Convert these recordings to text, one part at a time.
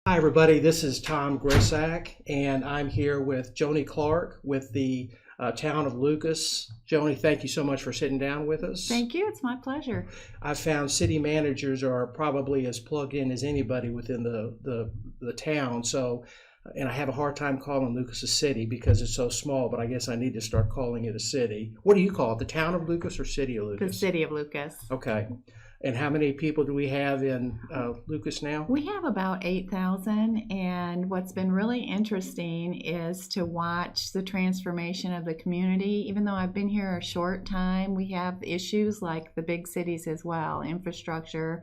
Hi, everybody. This is Tom Grisack, and I'm here with Joni Clarke with the town of Lucas. Joni, thank you so much for sitting down with us. Thank you. It's my pleasure. I've found city managers are probably as plugged in as anybody within the town. So, and I have a hard time calling Lucas a city because it's so small, but I guess I need to start calling it a city. What do you call it? The town of Lucas or city of Lucas? The city of Lucas. Okay. And how many people do we have in Lucas now? We have about 8,000, and what's been really interesting is to watch the transformation of the community. Even though I've been here a short time, we have issues like the big cities as well, infrastructure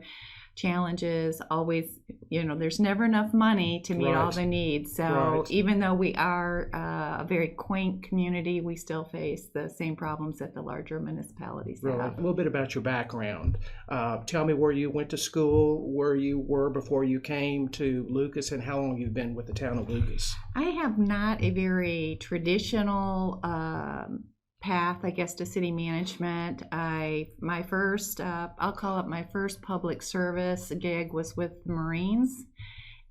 challenges, always, there's never enough money to meet all the needs. So even though we are a very quaint community, we still face the same problems that the larger municipalities have. A little bit about your background. Tell me where you went to school, where you were before you came to Lucas, and how long you've been with the town of Lucas. I have not a very traditional path, I guess, to city management. My first, I'll call it my first public service gig was with the Marines.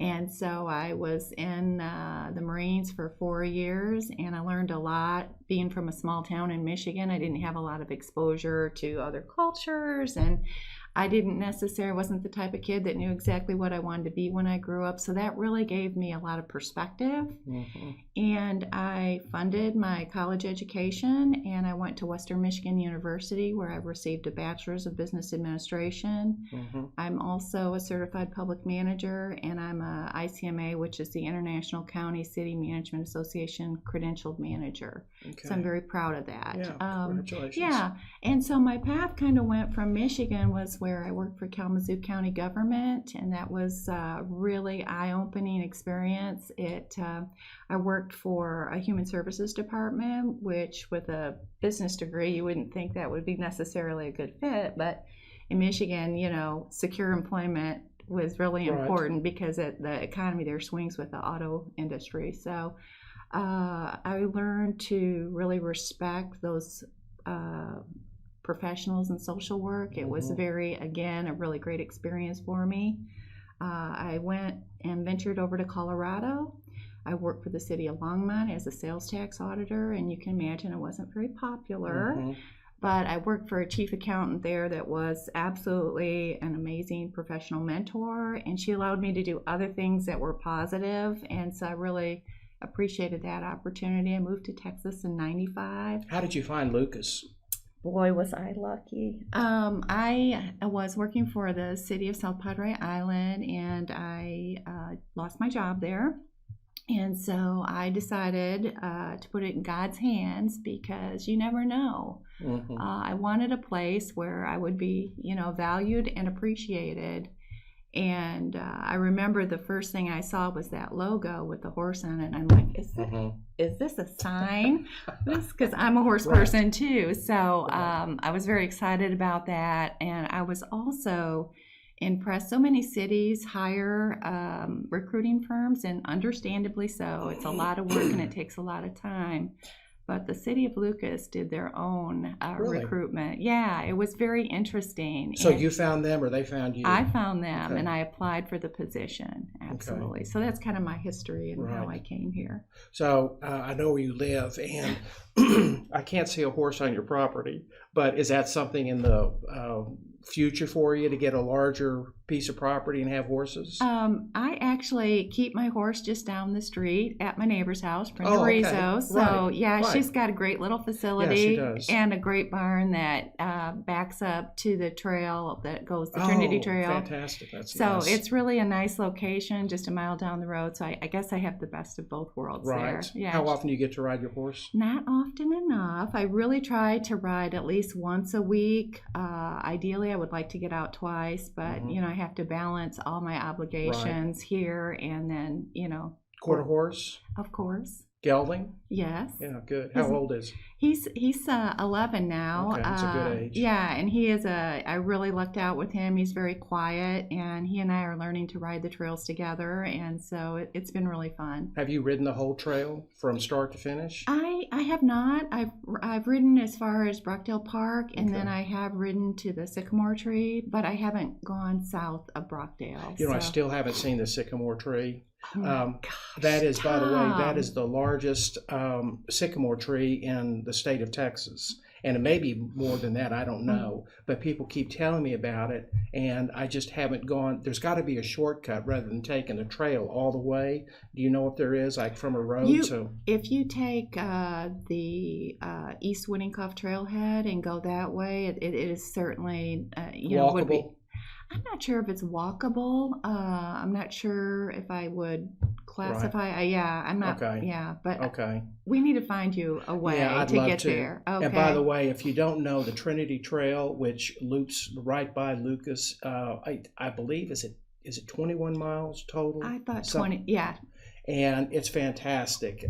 And so I was in the Marines for 4 years, and I learned a lot. Being from a small town in Michigan, I didn't have a lot of exposure to other cultures, and I wasn't the type of kid that knew exactly what I wanted to be when I grew up. So that really gave me a lot of perspective. Mm-hmm. And I funded my college education, and I went to Western Michigan University, where I received a bachelor's of business administration. Mm-hmm. I'm also a certified public manager, and I'm a ICMA, which is the International County City Management Association credentialed manager. Okay. So I'm very proud of that. Yeah, congratulations. Yeah, and so my path kind of went from Michigan, was where I worked for Kalamazoo County government, and that was a really eye-opening experience. I worked for a human services department, which with a business degree, you wouldn't think that would be necessarily a good fit, but in Michigan, secure employment was really important because the economy there swings with the auto industry. So I learned to really respect those professionals in social work. It was a really great experience for me. I went and ventured over to Colorado. I worked for the city of Longmont as a sales tax auditor, and you can imagine it wasn't very popular. Mm-hmm. But I worked for a chief accountant there that was absolutely an amazing professional mentor, and she allowed me to do other things that were positive, and so I really appreciated that opportunity. I moved to Texas in '95. How did you find Lucas? Boy, was I lucky. I was working for the city of South Padre Island, and I lost my job there. And so I decided to put it in God's hands, because you never know. Mm-hmm. I wanted a place where I would be, valued and appreciated. And I remember the first thing I saw was that logo with the horse on it. And I'm like, is this a sign? Because I'm a horse person too. So I was very excited about that. And I was also impressed. So many cities hire recruiting firms, and understandably so. It's a lot of work and it takes a lot of time. But the city of Lucas did their own recruitment. Yeah, it was very interesting. So you found them, or they found you? I found them, and I applied for the position. Absolutely. Okay. So that's kind of my history and how I came here. So I know where you live, and I can't see a horse on your property, but is that something in the future for you, to get a larger piece of property and have horses? I actually keep my horse just down the street at my neighbor's house, Brenda Rizzo. So she's got a great little facility and a great barn that backs up to the trail that goes, the Trinity Trail. Fantastic. That's so nice. It's really a nice location, just a mile down the road. So I guess I have the best of both worlds there. Yeah. How often do you get to ride your horse? Not often enough. I really try to ride at least once a week. Ideally, I would like to get out twice, but I have to balance all my obligations here, and then Quarter horse? Of course. Gelding? Yes. Yeah, good. How old is He's 11 now. Okay, that's a good age. Yeah, and he is I really lucked out with him. He's very quiet, and he and I are learning to ride the trails together, and so it's been really fun. Have you ridden the whole trail from start to finish? I have not. I've ridden as far as Brockdale Park, and Okay. then I have ridden to the Sycamore Tree, but I haven't gone south of Brockdale. I still haven't seen the sycamore tree. Oh my gosh, That is, by the way, that Tom. is the largest sycamore tree in the state of Texas. And it may be more than that, I don't know. But people keep telling me about it, and I just haven't gone. There's got to be a shortcut rather than taking the trail all the way. Do you know if there is, like from a road? If you take the East Winningcuff Trailhead and go that way, it is certainly, walkable? would be. I'm not sure if it's walkable. I'm not sure if I would classify. I'm not. Okay. Yeah, but Okay. we need to find you a way Yeah, I'd to love get to. there. Okay. And by the way, if you don't know, the Trinity Trail, which loops right by Lucas, I believe is it 21 miles total? I thought 20. Yeah. And it's fantastic.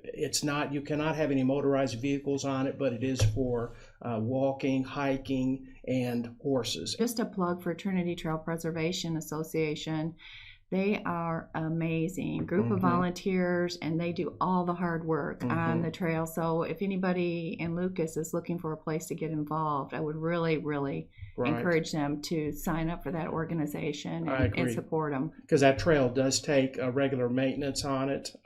It's not, you cannot have any motorized vehicles on it, but it is for walking, hiking, and horses. Just a plug for Trinity Trail Preservation Association. They are amazing group of volunteers, and they do all the hard work on the trail. So if anybody in Lucas is looking for a place to get involved, I would really, really encourage them to sign up for that organization and support them. Because that trail does take regular maintenance on it.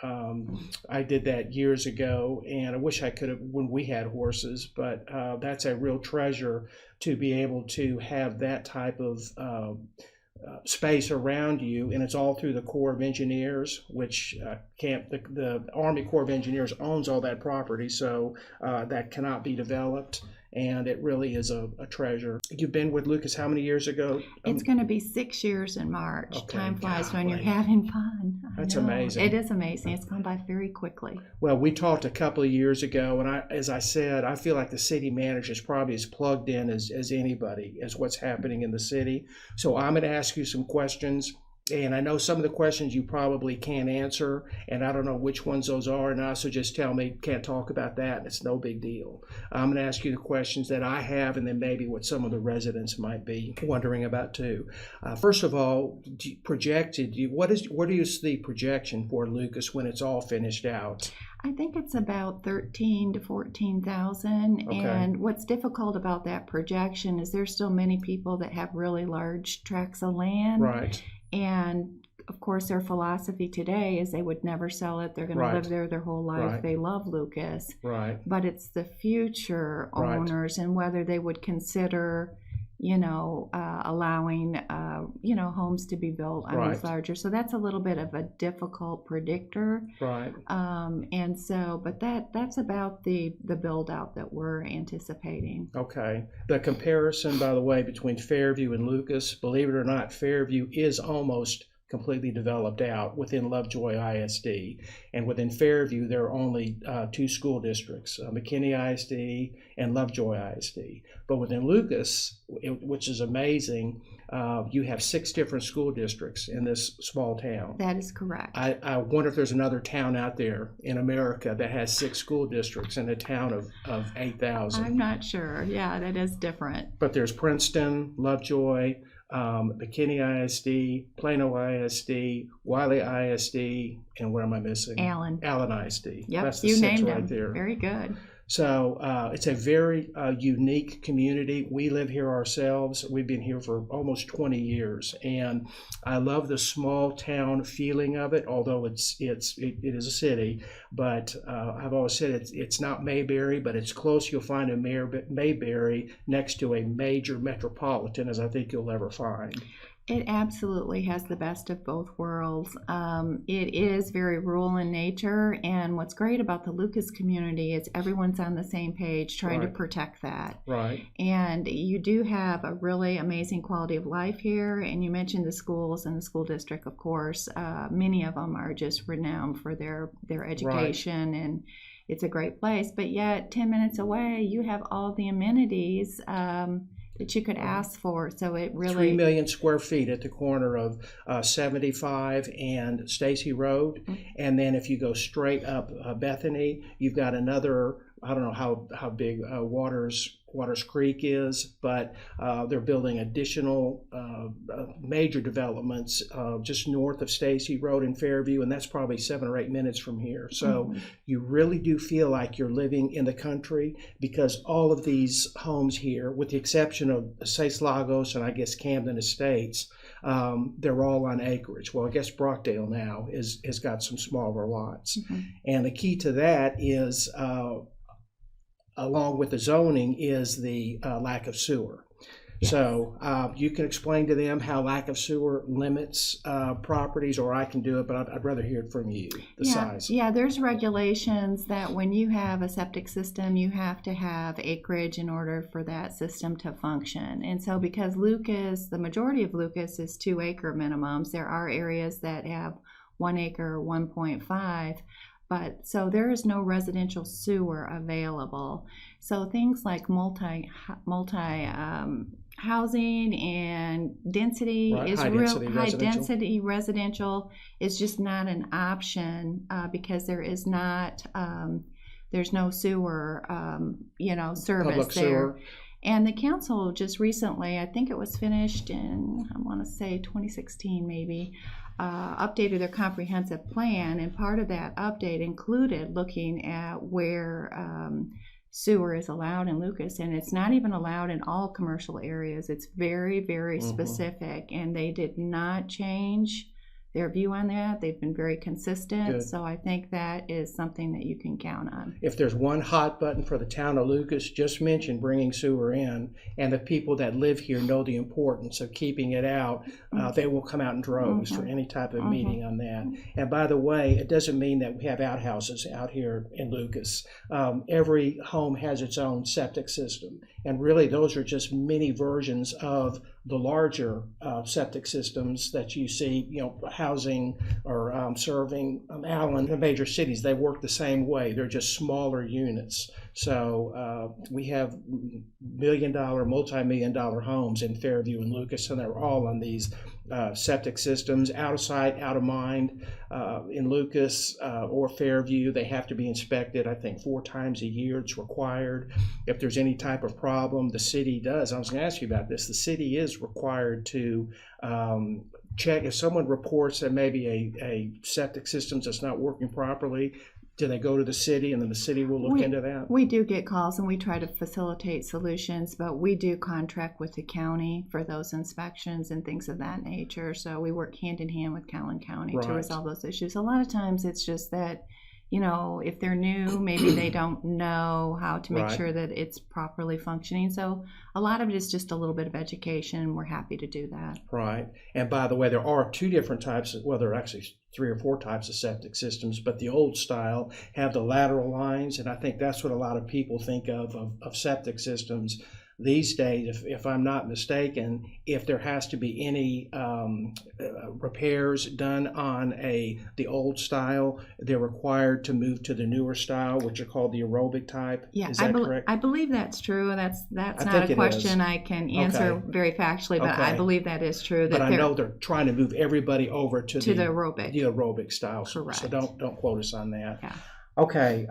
I did that years ago, and I wish I could have when we had horses, but that's a real treasure to be able to have that type of space around you, and it's all through the Corps of Engineers, which the Army Corps of Engineers owns all that property, so that cannot be developed, and it really is a treasure. You've been with Lucas how many years ago? It's going to be 6 years in March. Okay, Time flies when you're golly. having fun. That's I know. amazing. It is amazing. It's gone by very quickly. Well, we talked a couple of years ago, and as I said, I feel like the city manager is probably as plugged in as anybody as what's happening in the city. So I'm going to ask you some questions, and I know some of the questions you probably can't answer, and I don't know which ones those are now, so just tell me, can't talk about that, and it's no big deal. I'm going to ask you the questions that I have, and then maybe what some of the residents might be wondering about too. First of all, projected, where do you see the projection for Lucas when it's all finished out? I think it's about 13 to 14,000. Okay. And what's difficult about that projection is there's still many people that have really large tracts of land. Right. And of course, their philosophy today is they would never sell it. They're going to live there their whole life. Right. They love Lucas. Right. But it's the future owners and whether they would consider, allowing, homes to be built on these larger. So that's a little bit of a difficult predictor. Right. And so, but that's about the build out that we're anticipating. Okay. The comparison, by the way, between Fairview and Lucas, believe it or not, Fairview is almost completely developed out within Lovejoy ISD. And within Fairview, there are only 2 school districts, McKinney ISD and Lovejoy ISD. But within Lucas, which is amazing, you have 6 different school districts in this small town. That is correct. I wonder if there's another town out there in America that has 6 school districts in a town of 8,000. I'm not sure. Yeah, that is different. But there's Princeton, Lovejoy, McKinney ISD, Plano ISD, Wiley ISD, and what am I missing? Allen ISD. Yep, That's the you 6 named right them. there. Very good. So it's a very unique community. We live here ourselves. We've been here for almost 20 years, and I love the small town feeling of it. Although it is a city, but I've always said it's not Mayberry, but it's close. You'll find a Mayberry next to a major metropolitan, as I think you'll ever find. It absolutely has the best of both worlds. It is very rural in nature, and what's great about the Lucas community is everyone's on the same page trying to protect that. Right. And you do have a really amazing quality of life here, and you mentioned the schools and the school district, of course. Many of them are just renowned for their education, and it's a great place. But yet, 10 minutes away, you have all the amenities. that you could ask for. So it really 3 million square feet at the corner of 75 and Stacy Road. And then if you go straight up Bethany, you've got another, I don't know how big Waters Creek is, but they're building additional major developments just north of Stacy Road in Fairview, and that's probably 7 or 8 minutes from here. So you really do feel like you're living in the country, because all of these homes here, with the exception of Seis Lagos and I guess Camden Estates, they're all on acreage. Well, I guess Brockdale now has got some smaller lots. And the key to that is along with the zoning is the lack of sewer. Yes. So you can explain to them how lack of sewer limits properties, or I can do it, but I'd rather hear it from you, the size. Yeah, there's regulations that when you have a septic system, you have to have acreage in order for that system to function. And so because Lucas, the majority of Lucas is 2 acre minimums, there are areas that have 1 acre, 1.5. But so there is no residential sewer available. So things like multi housing and density is high density residential is just not an option because there's no sewer service Public there. Sewer. And the council just recently, I think it was finished in, I want to say 2016 maybe, updated their comprehensive plan, and part of that update included looking at where sewer is allowed in Lucas, and it's not even allowed in all commercial areas. It's very, very specific, and they did not change their view on that. They've been very consistent. Good. So I think that is something that you can count on. If there's one hot button for the town of Lucas, just mention bringing sewer in, and the people that live here know the importance of keeping it out. They will come out in droves for any type of meeting on that. And by the way, it doesn't mean that we have outhouses out here in Lucas. Every home has its own septic system, and really those are just mini versions of the larger septic systems that you see, housing or serving Allen, the major cities. They work the same way. They're just smaller units. So we have multi-million-dollar homes in Fairview and Lucas, and they're all on these septic systems, out of sight, out of mind. In Lucas or Fairview, they have to be inspected, I think, 4 times a year. It's required. If there's any type of problem, the city does. I was going to ask you about this. The city is required to check if someone reports that maybe a septic system that's not working properly. Do they go to the city, and then the city will look into that? We do get calls, and we try to facilitate solutions, but we do contract with the county for those inspections and things of that nature. So we work hand in hand with Calhoun County to resolve those issues. A lot of times it's just that, if they're new, maybe they don't know how to make sure that it's properly functioning. So a lot of it is just a little bit of education. We're happy to do that. Right. And by the way, there are 2 different types there are actually 3 or 4 types of septic systems, but the old style have the lateral lines, and I think that's what a lot of people think of septic systems these days. If I'm not mistaken, if there has to be any repairs done on the old style, they're required to move to the newer style, which are called the aerobic type. Yeah, is that correct? I believe that's true. That's not a question I can answer very factually, but I believe that is true. But I know they're trying to move everybody over to the aerobic style. Correct. So don't quote us on that. Yeah. Okay,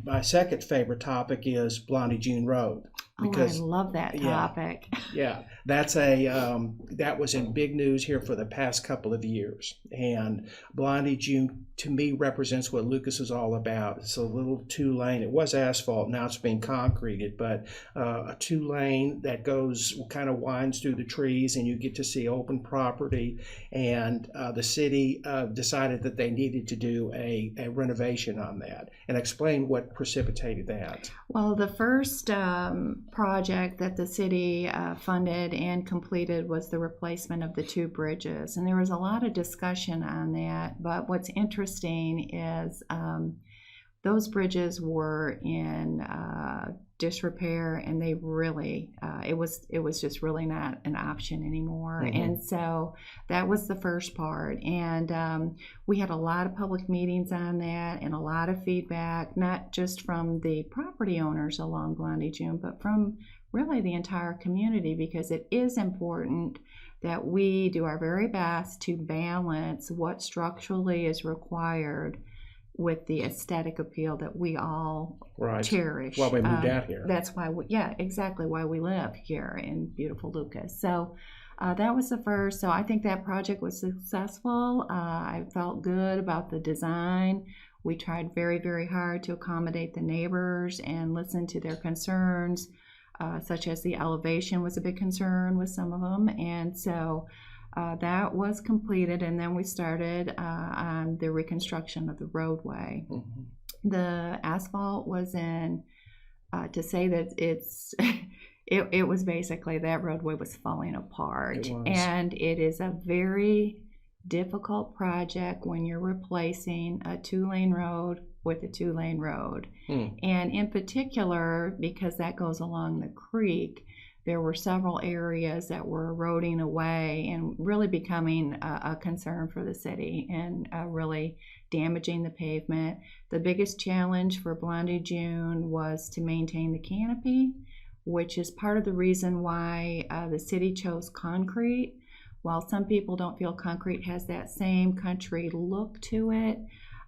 my second favorite topic is Blondie June Road. Because, I love that topic. Yeah, that was in big news here for the past couple of years. And Blondie June, to me, represents what Lucas is all about. It's a little 2-lane. It was asphalt, now it's being concreted, but a 2-lane that kind of winds through the trees, and you get to see open property. And the city decided that they needed to do a renovation on that. And explain what precipitated that. Well, the first project that the city funded and completed was the replacement of the 2 bridges, and there was a lot of discussion on that. But what's interesting is those bridges were in disrepair, and they really it was just really not an option anymore. And so that was the first part, and we had a lot of public meetings on that and a lot of feedback, not just from the property owners along Blondie June, but from really the entire community, because it is important that we do our very best to balance what structurally is required with the aesthetic appeal that we all cherish. That's why we moved out here. That's why exactly why we live here in beautiful Lucas. So that was the first. So I think that project was successful. I felt good about the design. We tried very, very hard to accommodate the neighbors and listen to their concerns, such as the elevation was a big concern with some of them. And so that was completed, and then we started on the reconstruction of the roadway. Mm-hmm. The asphalt was in, to say that it was basically, that roadway was falling apart. And it is a very difficult project when you're replacing a 2-lane road with a 2-lane road. And in particular, because that goes along the creek, there were several areas that were eroding away and really becoming a concern for the city and really damaging the pavement. The biggest challenge for Blondie June was to maintain the canopy, which is part of the reason why the city chose concrete. While some people don't feel concrete has that same country look to it,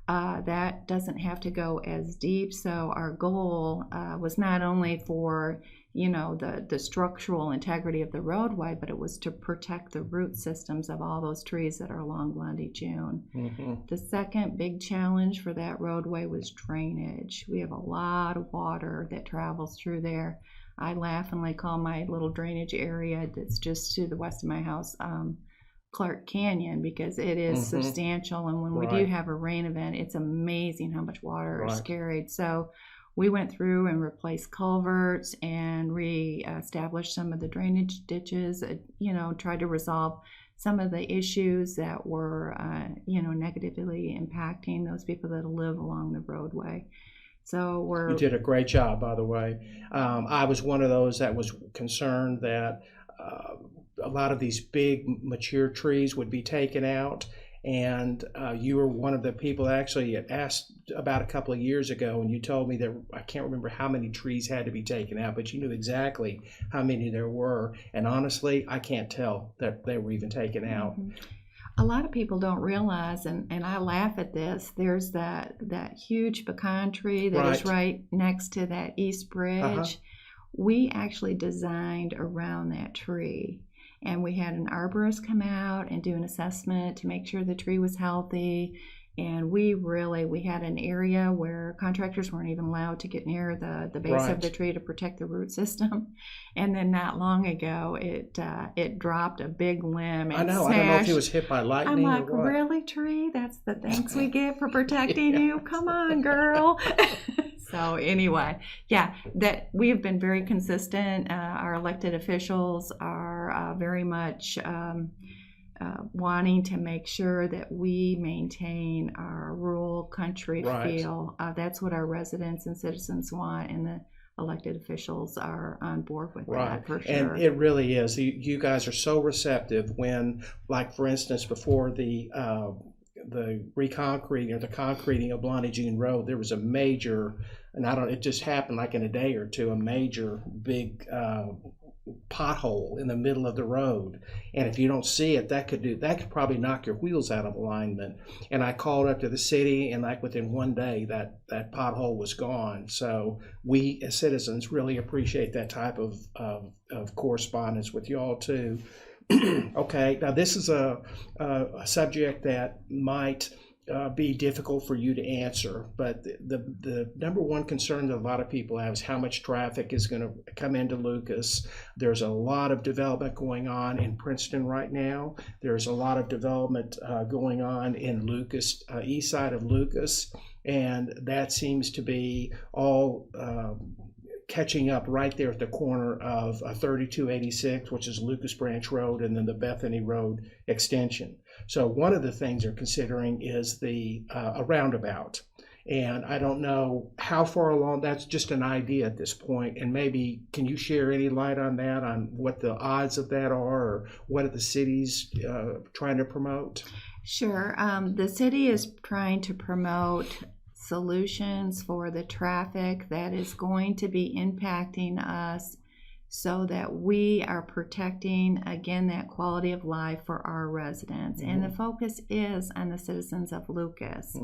that doesn't have to go as deep. So our goal was not only for the structural integrity of the roadway, but it was to protect the root systems of all those trees that are along Blondie June. Mm-hmm. The second big challenge for that roadway was drainage. We have a lot of water that travels through there. I laughingly call my little drainage area that's just to the west of my house Clarke Canyon, because it is substantial, and when we do have a rain event, it's amazing how much water is carried. So we went through and replaced culverts and re-established some of the drainage ditches, tried to resolve some of the issues that were, negatively impacting those people that live along the roadway. So you did a great job, by the way. I was one of those that was concerned that a lot of these big mature trees would be taken out. And you were one of the people that actually asked about a couple of years ago, and you told me that, I can't remember how many trees had to be taken out, but you knew exactly how many there were. And honestly, I can't tell that they were even taken out. Mm-hmm. A lot of people don't realize, and I laugh at this, there's that huge pecan tree that is right next to that East Bridge. We actually designed around that tree. And we had an arborist come out and do an assessment to make sure the tree was healthy. And we had an area where contractors weren't even allowed to get near the base of the tree to protect the root system. And then not long ago, it dropped a big limb and I know. smashed. I don't know if it was hit by lightning. I'm like, or what? Really, tree? That's the thanks we get for protecting you? Come on, girl. So anyway, that we have been very consistent. Our elected officials are very much wanting to make sure that we maintain our rural country feel. That's what our residents and citizens want, and the elected officials are on board with that for sure. And it really is. You guys are so receptive when, like for instance, before the reconcreting or the concreting of Blondie June Road, there was a major, and it just happened like in a day or two, a major big pothole in the middle of the road. And if you don't see it, that could probably knock your wheels out of alignment. And I called up to the city, and like within one day that pothole was gone. So we as citizens really appreciate that type of correspondence with y'all too. Okay, now this is a subject that might be difficult for you to answer, but the number one concern that a lot of people have is how much traffic is going to come into Lucas. There's a lot of development going on in Princeton right now. There's a lot of development going on in Lucas, east side of Lucas, and that seems to be all catching up right there at the corner of 3286, which is Lucas Branch Road, and then the Bethany Road extension. So one of the things they're considering is a roundabout. And I don't know how far along, that's just an idea at this point. And maybe, can you share any light on that, on what the odds of that are, or what are the cities trying to promote? Sure. The city is trying to promote solutions for the traffic that is going to be impacting us so that we are protecting, again, that quality of life for our residents. And the focus is on the citizens of Lucas.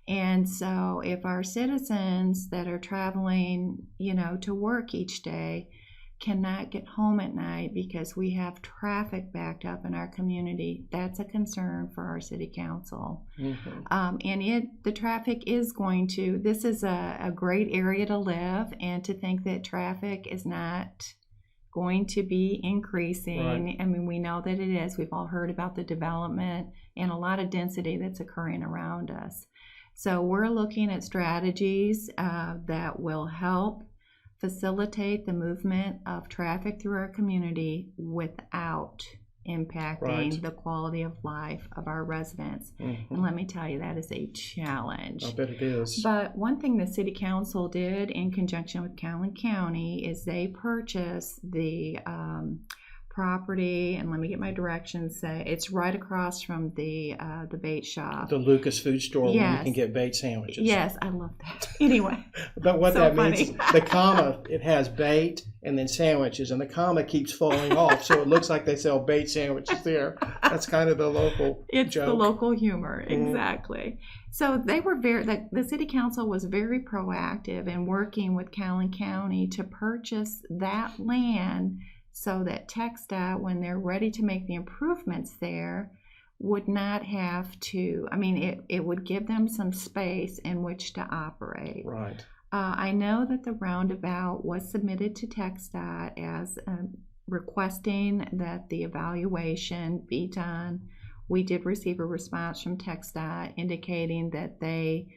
And so if our citizens that are traveling, to work each day cannot get home at night because we have traffic backed up in our community, that's a concern for our city council. And the traffic is this is a great area to live, and to think that traffic is not going to be increasing. Right. I mean, we know that it is. We've all heard about the development and a lot of density that's occurring around us. So we're looking at strategies that will help facilitate the movement of traffic through our community without impacting the quality of life of our residents. And let me tell you, that is a challenge. I bet it is. But one thing the City Council did in conjunction with Calhoun County is they purchased the property, and let me get my directions. It's right across from the bait shop. The Lucas food store where Yes. you can get bait sandwiches. Yes, I love that. Anyway. But what So that funny. means, the comma, it has bait and then sandwiches, and the comma keeps falling off, so it looks like they sell bait sandwiches there. That's kind of the local It's joke. the local humor, exactly. So they were the City Council was very proactive in working with Calhoun County to purchase that land so that TxDOT, when they're ready to make the improvements there, would not have to, it would give them some space in which to operate. Right. I know that the Roundabout was submitted to TxDOT as requesting that the evaluation be done. We did receive a response from TxDOT indicating that they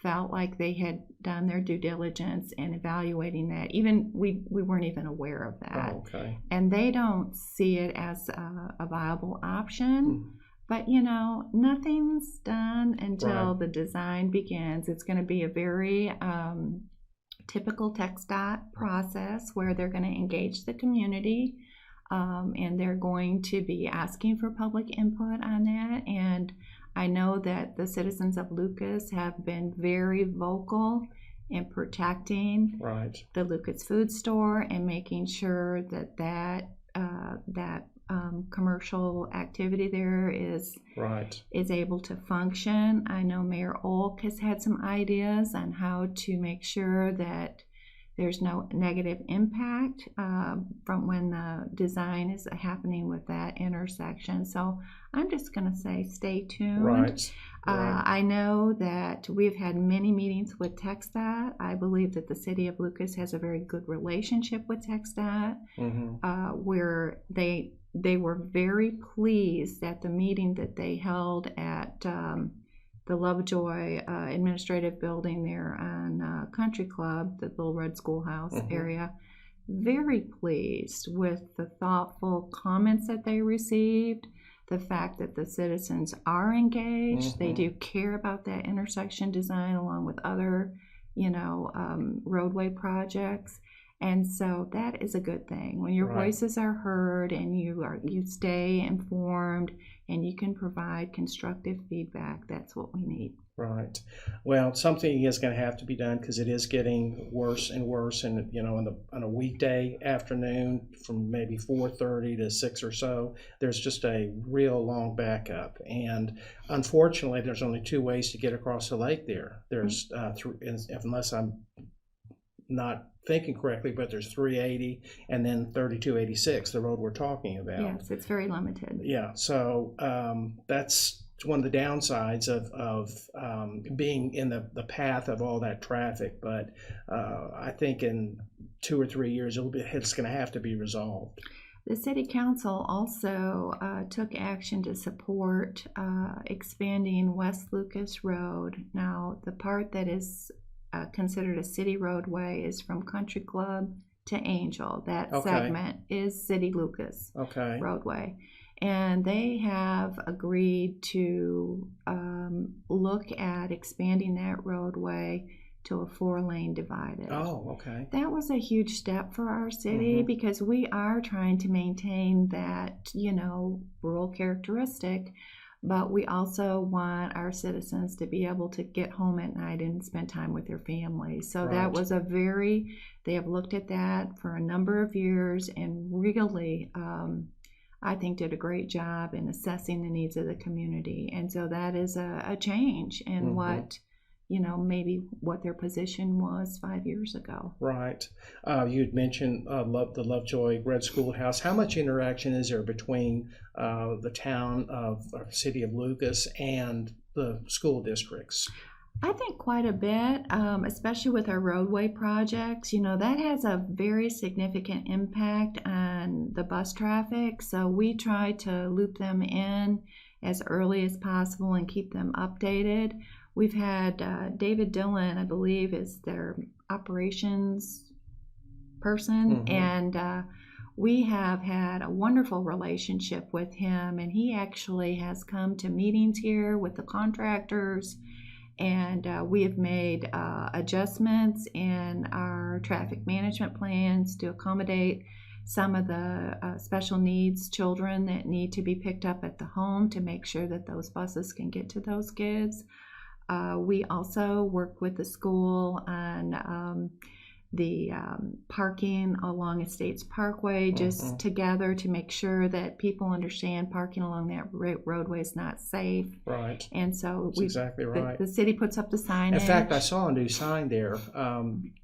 felt like they had done their due diligence in evaluating that. Even we weren't even aware of that. Oh, okay. And they don't see it as a viable option. But, nothing's done until the design begins. It's going to be a very typical TxDOT process where they're going to engage the community, and they're going to be asking for public input on that. And I know that the citizens of Lucas have been very vocal in protecting the Lucas food store and making sure that commercial activity there is able to function. I know Mayor Olk has had some ideas on how to make sure that there's no negative impact from when the design is happening with that intersection. So I'm just going to say stay tuned. I know that we've had many meetings with TxDOT. I believe that the city of Lucas has a very good relationship with TxDOT, where they were very pleased at the meeting that they held at the Lovejoy administrative building there on Country Club, the Little Red Schoolhouse area. Very pleased with the thoughtful comments that they received, the fact that the citizens are engaged. They do care about that intersection design along with other, roadway projects. And so that is a good thing. When your voices are heard and you stay informed and you can provide constructive feedback, that's what we need. Right. Well, something is going to have to be done because it is getting worse and worse. And on a weekday afternoon from maybe 4:30 to 6 or so, there's just a real long backup. And unfortunately, there's only two ways to get across the lake there. There's unless I'm not thinking correctly, but there's 380 and then 3286, the road we're talking about. Yes, it's very limited. Yeah, so that's one of the downsides of being in the path of all that traffic. But I think in 2 or 3 years, it's going to have to be resolved. The City Council also took action to support expanding West Lucas Road. Now, the part that is considered a city roadway is from Country Club to Angel. That segment is City Lucas roadway. And they have agreed to look at expanding that roadway to a 4-lane divided. Oh, okay. That was a huge step for our city because we are trying to maintain that, rural characteristic. but we also want our citizens to be able to get home at night and spend time with their families. So that was they have looked at that for a number of years and really, I think, did a great job in assessing the needs of the community. And so that is a change in what, maybe what their position was 5 years ago. Right. You had mentioned the Lovejoy Red Schoolhouse. How much interaction is there between the town of city of Lucas and the school districts? I think quite a bit, especially with our roadway projects. That has a very significant impact on the bus traffic. So we try to loop them in as early as possible and keep them updated. We've had David Dillon, I believe, is their operations person, and we have had a wonderful relationship with him, and he actually has come to meetings here with the contractors, and we have made adjustments in our traffic management plans to accommodate some of the special needs children that need to be picked up at the home to make sure that those buses can get to those kids. We also work with the school on the parking along Estates Parkway, just together to make sure that people understand parking along that roadway is not safe. Right. And so That's exactly right. The city puts up the signage. In fact, I saw a new sign there.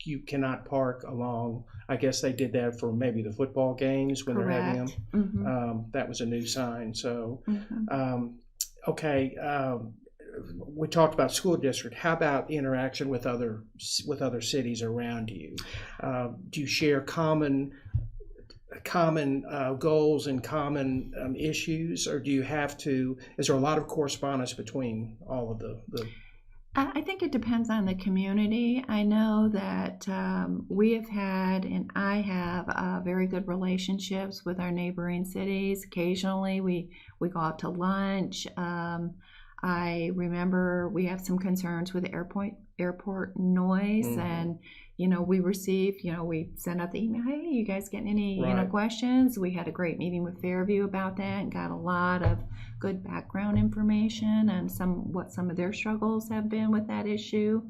You cannot park along. I guess they did that for maybe the football games when they're having them. That was a new sign. So, okay. We talked about school district. How about interaction with other cities around you? Do you share common goals and common issues, or do you have to? Is there a lot of correspondence between all of the? I think it depends on the community. I know that we have had, and I have, very good relationships with our neighboring cities. Occasionally, we go out to lunch. I remember we have some concerns with airport noise, and we received, we sent out the email, hey, you guys getting any questions? We had a great meeting with Fairview about that and got a lot of good background information and what some of their struggles have been with that issue.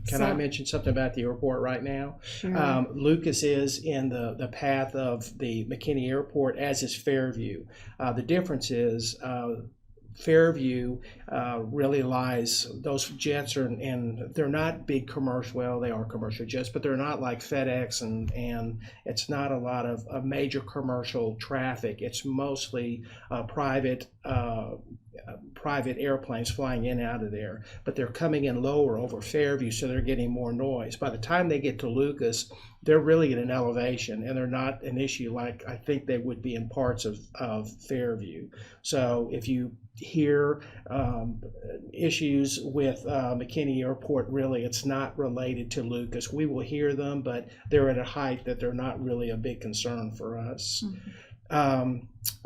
Can I mention something about the airport right now? Sure. Lucas is in the path of the McKinney Airport, as is Fairview. The difference is Fairview really lies, those jets are, and they're not big commercial, well, they are commercial jets, but they're not like FedEx, and it's not a lot of major commercial traffic. It's mostly private airplanes flying in and out of there, but they're coming in lower over Fairview, so they're getting more noise. By the time they get to Lucas, they're really at an elevation, and they're not an issue like I think they would be in parts of Fairview. So if you hear issues with McKinney Airport, really it's not related to Lucas. We will hear them, but they're at a height that they're not really a big concern for us.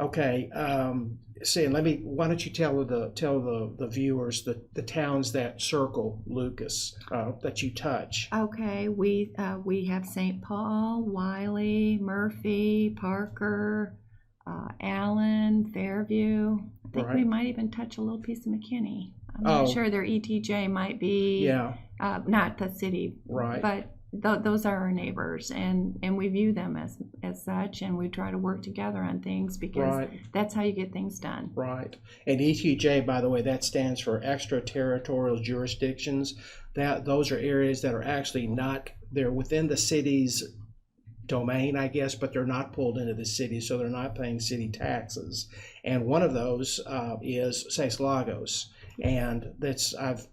Okay. Why don't you tell the viewers the towns that circle Lucas that you touch? Okay, we have St. Paul, Wiley, Murphy, Parker, Allen, Fairview. I think we might even touch a little piece of McKinney. I'm not sure their ETJ might be not the city, but those are our neighbors, and we view them as such, and we try to work together on things because that's how you get things done. Right. And ETJ, by the way, that stands for extraterritorial jurisdictions. Those are areas that are actually not, they're within the city's domain, I guess, but they're not pulled into the city, so they're not paying city taxes. And one of those is Seis Lagos, and I've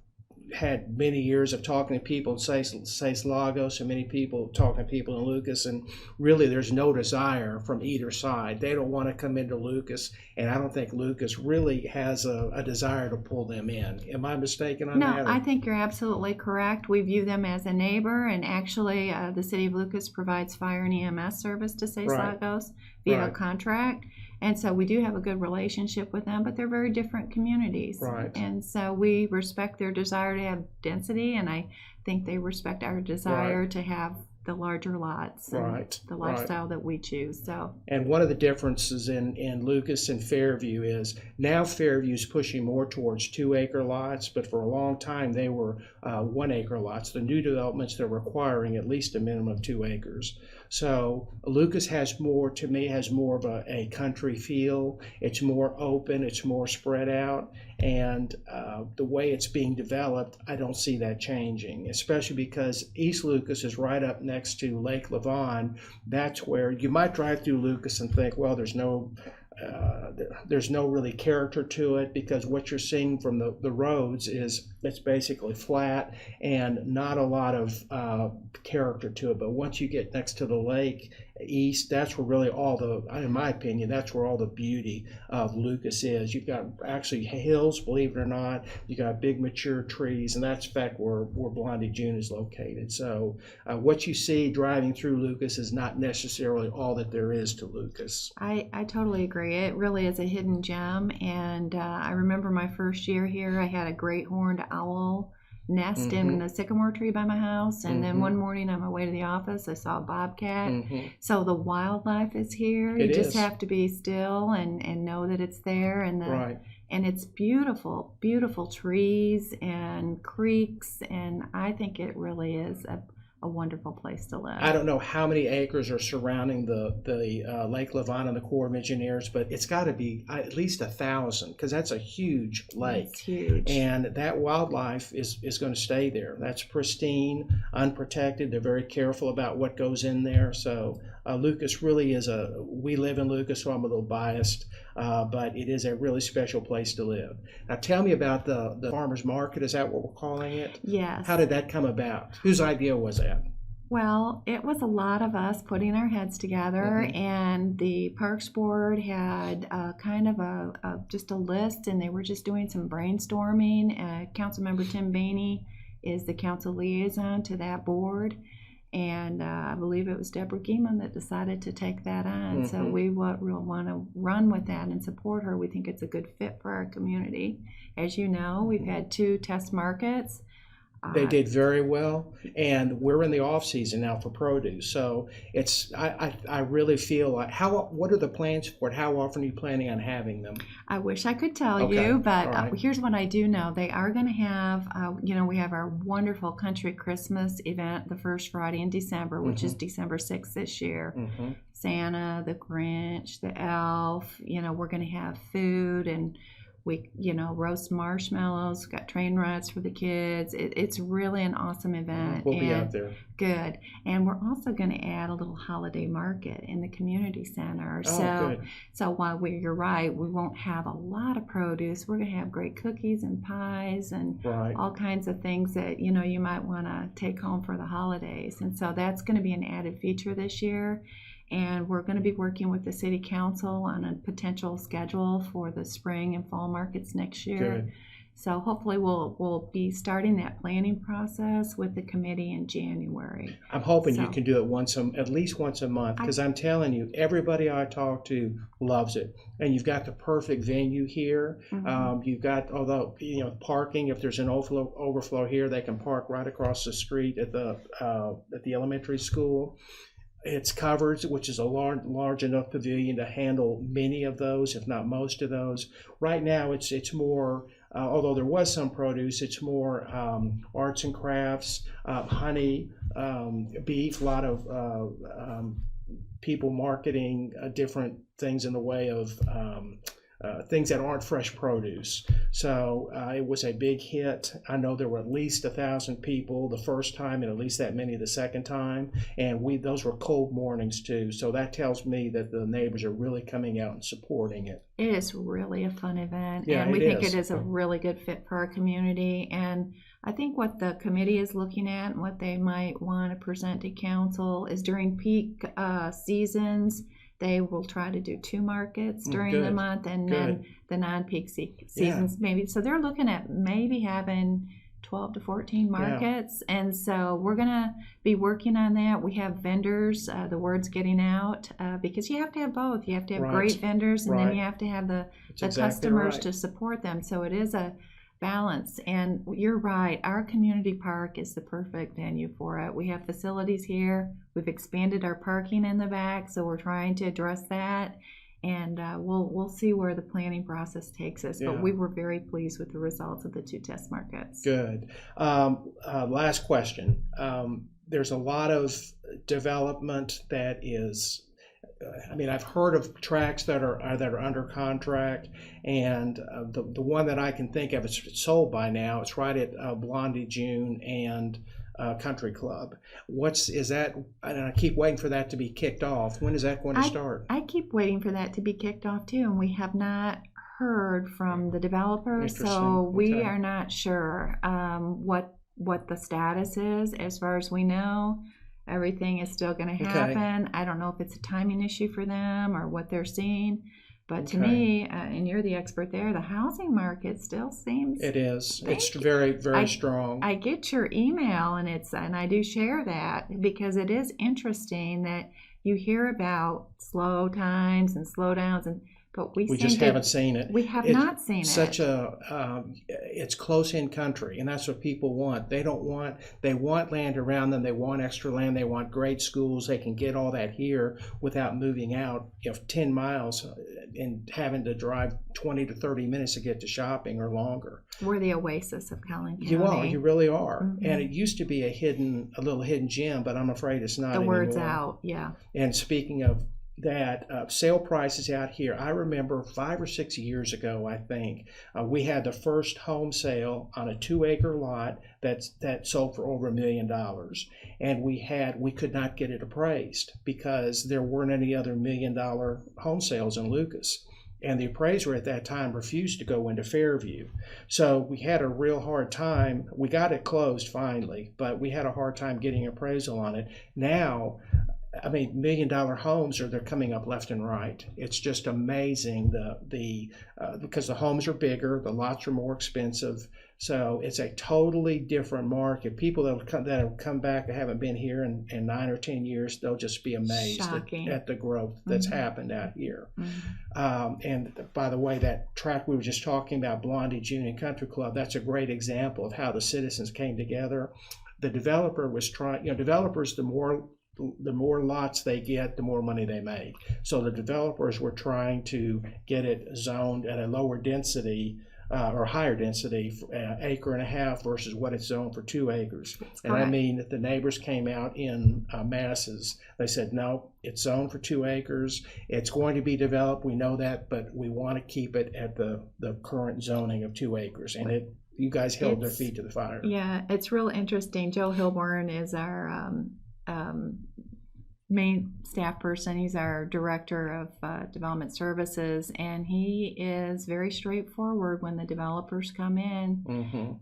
had many years of talking to people in Seis Lagos and many people talking to people in Lucas, and really there's no desire from either side. They don't want to come into Lucas, and I don't think Lucas really has a desire to pull them in. Am I mistaken on that? No, I think you're absolutely correct. We view them as a neighbor, and actually the city of Lucas provides fire and EMS service to Seis Lagos via a contract. And so we do have a good relationship with them, but they're very different communities. Right. And so we respect their desire to have density, and I think they respect our desire to have the larger lots and Right, the right. lifestyle that we choose. So And one of the differences in Lucas and Fairview is now Fairview's pushing more towards 2-acre lots, but for a long time they were 1-acre lots. The new developments, they're requiring at least a minimum of 2 acres. So Lucas has more, to me, has more of a country feel. It's more open, it's more spread out, and the way it's being developed, I don't see that changing, especially because East Lucas is right up next to Lake Lavon. That's where you might drive through Lucas and think, well, there's no really character to it, because what you're seeing from the roads is it's basically flat and not a lot of character to it. But once you get next to the lake east, that's where really in my opinion, that's where all the beauty of Lucas is. You've got actually hills, believe it or not. You got big mature trees, and that's in fact where Blondie June is located. So what you see driving through Lucas is not necessarily all that there is to Lucas. I totally agree. It really is a hidden gem. And I remember my first year here, I had a great horned owl nest in the sycamore tree by my house. And then one morning on my way to the office, I saw a bobcat. So the wildlife is here. You just have to be still and know that it's there. And and it's beautiful, beautiful trees and creeks. And I think it really is a wonderful place to live. I don't know how many acres are surrounding the Lake Lavon and the Corps of Engineers, but it's got to be at least 1,000, because that's a huge lake. It's huge. And that wildlife is going to stay there. That's pristine, unprotected. They're very careful about what goes in there. So Lucas really is we live in Lucas, so I'm a little biased, but it is a really special place to live. Now tell me about the farmer's market. Is that what we're calling it? Yes. How did that come about? Whose idea was that? Well, it was a lot of us putting our heads together, and the Parks Board had kind of just a list, and they were just doing some brainstorming. Councilmember Tim Baney is the council liaison to that board, and I believe it was Deborah Geeman that decided to take that on. So we want to run with that and support her. We think it's a good fit for our community. As you know, we've had 2 test markets. They did very well, and we're in the off season now for produce. So I really feel like what are the plans for it? How often are you planning on having them? I wish I could tell you, but here's what I do know. They are going to have, we have our wonderful country Christmas event the first Friday in December, which is December 6th this year. Santa, the Grinch, the Elf, we're going to have food, and we, roast marshmallows, got train rides for the kids. It's really an awesome event. We'll be out there. Good. And we're also going to add a little holiday market in the community center. Good. So while you're right, we won't have a lot of produce, we're going to have great cookies and pies and all kinds of things that, you might want to take home for the holidays. And so that's going to be an added feature this year. And we're going to be working with the city council on a potential schedule for the spring and fall markets next year. Good. So hopefully we'll be starting that planning process with the committee in January. I'm hoping you can do it at least once a month, because I'm telling you, everybody I talk to loves it. And you've got the perfect venue here. You've got, although parking, if there's an overflow here, they can park right across the street at the elementary school. It's covered, which is a large enough pavilion to handle many of those, if not most of those. Right now, it's more, although there was some produce, it's more arts and crafts, honey, beef, a lot of people marketing different things in the way of things that aren't fresh produce. So it was a big hit. I know there were at least 1,000 people the first time and at least that many the second time. And those were cold mornings too. So that tells me that the neighbors are really coming out and supporting it. It is really a fun event. Yeah, and we think it is a really good fit for our community. And I think what the committee is looking at and what they might want to present to council is during peak seasons, they will try to do 2 markets during the month, and then the non-peak seasons maybe. So they're looking at maybe having 12 to 14 markets. And so we're going to be working on that. We have vendors, the word's getting out, because you have to have both. You have to have great vendors, and then you have to have the customers to support them. So it is a balance. And you're right, our community park is the perfect venue for it. We have facilities here. We've expanded our parking in the back, so we're trying to address that. And we'll see where the planning process takes us. But we were very pleased with the results of the 2 test markets. Good. Last question. There's a lot of development that is. I mean, I've heard of tracks that are under contract, and the one that I can think of is sold by now. It's right at Blondie June and Country Club. Is that? And I keep waiting for that to be kicked off. When is that going to start? I keep waiting for that to be kicked off too, and we have not heard from the developer, so we are not sure what the status is. As far as we know, everything is still going to happen. I don't know if it's a timing issue for them or what they're seeing. But to me, and you're the expert there, the housing market still seems... It is. It's very, very strong. I get your email, and I do share that because it is interesting that you hear about slow times and slowdowns, but we just haven't seen it. We have not seen it. It's close-in country, and that's what people want. They want land around them. They want extra land. They want great schools. They can get all that here without moving out 10 miles and having to drive 20 to 30 minutes to get to shopping or longer. We're the oasis of Collin County. You are. You really are. Mm-hmm. And it used to be a little hidden gem, but I'm afraid it's not anymore. The word's out, yeah. And speaking of that, sale prices out here, I remember 5 or 6 years ago, I think, we had the first home sale on a 2-acre lot that sold for over $1 million. And we could not get it appraised because there weren't any other $1 million home sales in Lucas. And the appraiser at that time refused to go into Fairview. So we had a real hard time. We got it closed finally, but we had a hard time getting appraisal on it. Now, I mean, $1 million homes they're coming up left and right. It's just amazing because the homes are bigger, the lots are more expensive. So it's a totally different market. People that have come back that haven't been here in 9 or 10 years, they'll just be amazed at the growth that's happened out here. Mm-hmm. And by the way, that track we were just talking about, Blondie June and Country Club, that's a great example of how the citizens came together. The developer was trying. Developers, the more lots they get, the more money they make. So the developers were trying to get it zoned at a lower density or higher density, acre and a half versus what it's zoned for 2 acres. And I mean, the neighbors came out in masses. They said, no, it's zoned for 2 acres. It's going to be developed. We know that, but we want to keep it at the current zoning of 2 acres. And you guys held their feet to the fire. Yeah, it's real interesting. Joe Hilborn is our main staff person. He's our director of development services, and he is very straightforward. When the developers come in,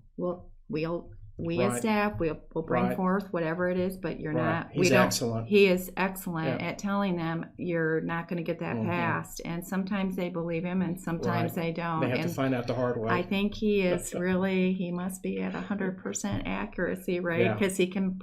we as staff we'll bring forth whatever it is, but you're not. He's excellent. He is excellent at telling them you're not going to get that passed, and sometimes they believe him, and sometimes they don't. They have to find out the hard way. I think he is he must be at 100% accuracy, right? Because he can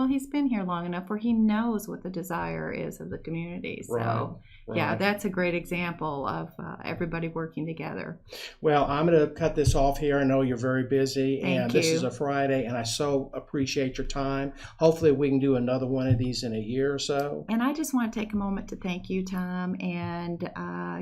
he's been here long enough where he knows what the desire is of the community. So yeah, that's a great example of everybody working together. Well, I'm going to cut this off here. I know you're very busy, and this is a Friday, and I so appreciate your time. Hopefully we can do another one of these in a year or so. And I just want to take a moment to thank you, Tom, and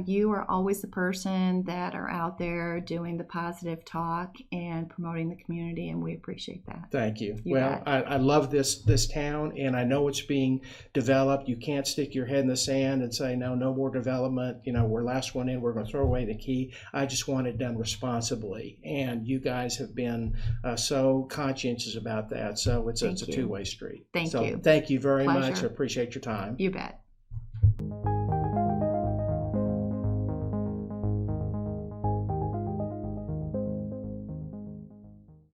you are always the person that are out there doing the positive talk and promoting the community, and we appreciate that. Thank you. I love this town, and I know it's being developed. You can't stick your head in the sand and say, no more development. We're last one in. We're going to throw away the key. I just want it done responsibly, and you guys have been so conscientious about that. So it's a two-way street. Thank you. Thank you very much. I appreciate your time. You bet.